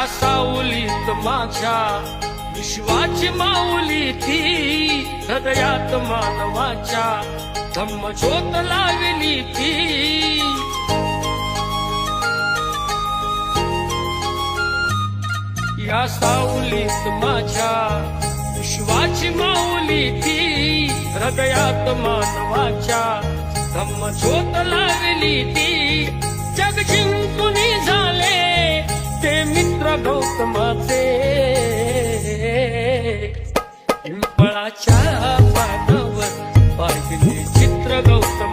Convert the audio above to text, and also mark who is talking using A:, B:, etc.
A: या सावलीत माझ्या विश्वाची माऊली ती, हृदयात मानवाच्या धम्मज्योत लावली ती. या सावलीत माझ्या विश्वाची माऊली ती, हृदयात मानवाच्या धम्मज्योत लावली ती. जग जिंकून झाले ते मित्र गौतमाचे, पिंपळाच्या पानावर पाहिले चित्र गौतम